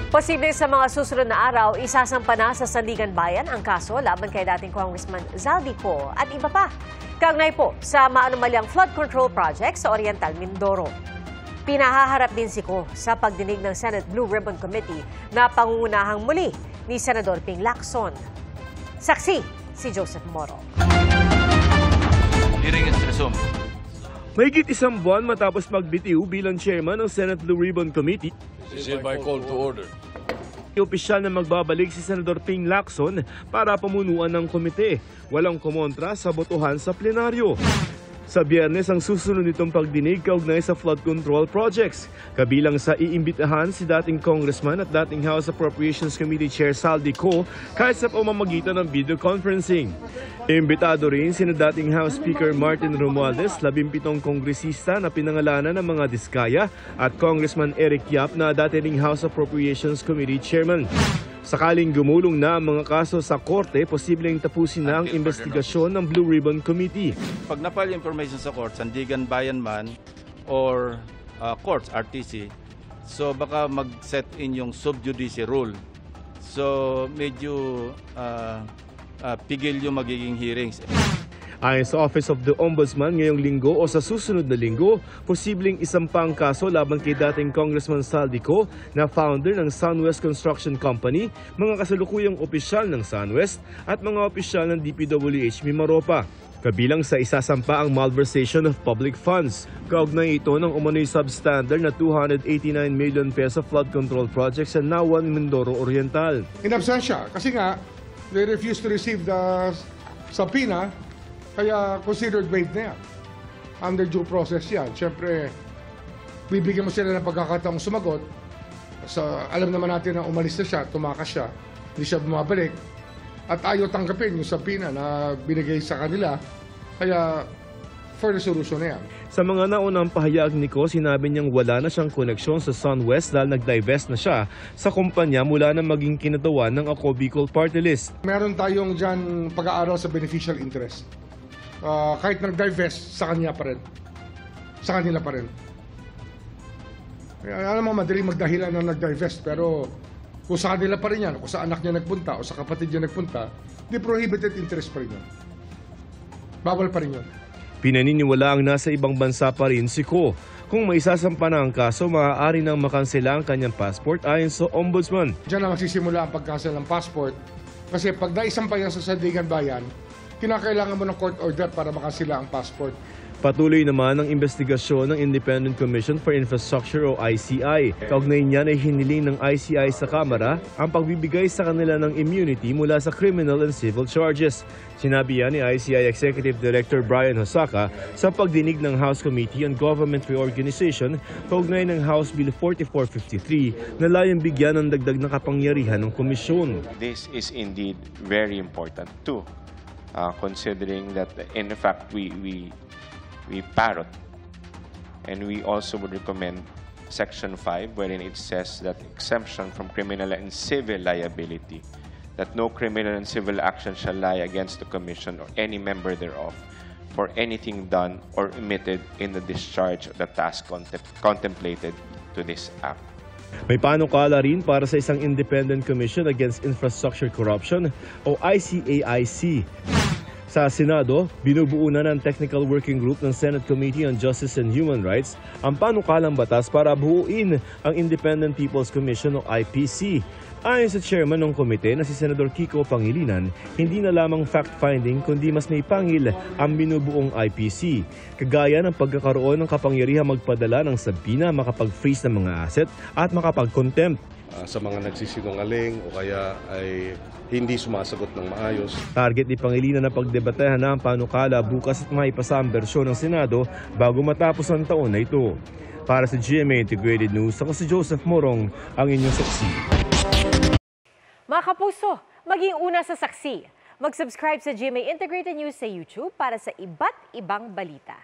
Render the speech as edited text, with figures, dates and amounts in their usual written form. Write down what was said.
Posible sa mga susunod na araw, isasampa na sa Sandigan Bayan ang kaso laban kay dating Congressman Zaldico at iba pa. Kaugnay po sa maanumalyang flood control project sa Oriental Mindoro. Pinahaharap din si Ko sa pagdinig ng Senate Blue Ribbon Committee na pangungunahang muli ni Senador Ping Lacson. Saksi si Joseph Moro. Hearing is resumed. Mahigit isang buwan matapos magbitiw bilang chairman ng Senate Blue Ribbon Committee, Is hereby called to order. opisyal na magbabalik si Senador Ping Lacson para pamunuan ng komite. Walang kumontra sa botohan sa plenaryo. Sa Biyernes ang susunod nitong pagdinig kaugnay sa flood control projects. Kabilang sa iimbitahan si dating Congressman at dating House Appropriations Committee Chair Zaldico kahit sa pamamagitan ng video conferencing. Imbitado rin sina dating House Speaker Martin Romualdez, 17 kongresista na pinangalanan ng mga diskaya at Congressman Eric Yap na dating House Appropriations Committee Chairman. Sakaling gumulong na ang mga kaso sa korte, posibleng tapusin na ang investigasyon ng Blue Ribbon Committee. Pag napal information sa court, Sandigan Bayan man or courts, RTC, so baka mag-set in yung sub judice rule. So medyo pigil yung magiging hearings. Ayon sa Office of the Ombudsman, ngayong linggo o sa susunod na linggo, posibleng isampang kaso laban kay dating Congressman Zaldico na founder ng SunWest Construction Company, mga kasalukuyang opisyal ng SunWest at mga opisyal ng DPWH Mimaropa. Kabilang sa isasampa ang malversation of public funds. Kaugnay ito ng umano'y substandard na 289 million peso flood control project sa Nawan, Mindoro Oriental. In absentia, kasi nga, they refused to receive the subpoena, kaya considered waived na yan. Under due process yan. Siyempre, bibigyan mo sila ng pagkakataong sumagot. Alam naman natin na umalis na siya, tumakas siya, hindi siya bumabalik. At ayaw tanggapin yung subpoena na binigay sa kanila. Kaya, for resolution na yan. Sa mga naunang pahayag ni Ko, sinabi niyang wala na siyang koneksyon sa SunWest dahil nag-divest na siya sa kumpanya mula na maging kinatawan ng Ako Bicol Party List. Meron tayong dyan pag-aaral sa beneficial interest. Kahit nag-divest, sa kanya pa rin. Sa kanila pa rin. Alam mo, madaling magdahilan na nag-divest, pero kung sa kanila pa rin yan, kung sa anak niya nagpunta, o sa kapatid niya nagpunta, di prohibited interest pa rin yun. Bawal pa rin yun. Pinaniniwala ang nasa ibang bansa pa rin si Ko. Kung may isasampa na ang kaso, maaari nang makansela ang kanyang passport ayon sa Ombudsman. Diyan na magsisimula ang pagkansel ng passport. Kasi pag naisampa yan sa Sandigan Bayan, kinakailangan mo ng court order para makansela ang passport. Patuloy naman ang investigasyon ng Independent Commission for Infrastructure o ICI. Kaugnay niyan ay hiniling ng ICI sa Kamara ang pagbibigay sa kanila ng immunity mula sa criminal and civil charges. Sinabi yan ni ICI Executive Director Brian Hosaka sa pagdinig ng House Committee on Government Reorganization kaugnay ng House Bill 4453 na layong bigyan ng dagdag na kapangyarihan ng komisyon. This is indeed very important too, considering that in fact we parrot, and we also would recommend Section 5, wherein it says that exemption from criminal and civil liability, that no criminal and civil action shall lie against the Commission or any member thereof for anything done or omitted in the discharge of the task contemplated to this Act. May panukala rin para sa isang Independent Commission Against Infrastructure Corruption o ICAIC. Sa Senado, binubuo na ng Technical Working Group ng Senate Committee on Justice and Human Rights ang panukalang batas para buuin ang Independent People's Commission o IPC. Ayon sa chairman ng komite na si Senador Kiko Pangilinan, hindi na lamang fact-finding kundi mas may pangil ang binubuong IPC. Kagaya ng pagkakaroon ng kapangyarihang magpadala ng sabina, makapag-freeze ng mga asset at makapag-contempt. Sa mga nagsisinungaling o kaya ay hindi sumasagot ng maayos. Target ni Pangilinan na pagdebatehan na ang panukala bukas at maipasa ang bersyon ng Senado bago matapos ang taon na ito. Para sa GMA Integrated News, ako si Joseph Morong, ang inyong saksi. Mga kapuso, maging una sa saksi. Mag-subscribe sa GMA Integrated News sa YouTube para sa iba't ibang balita.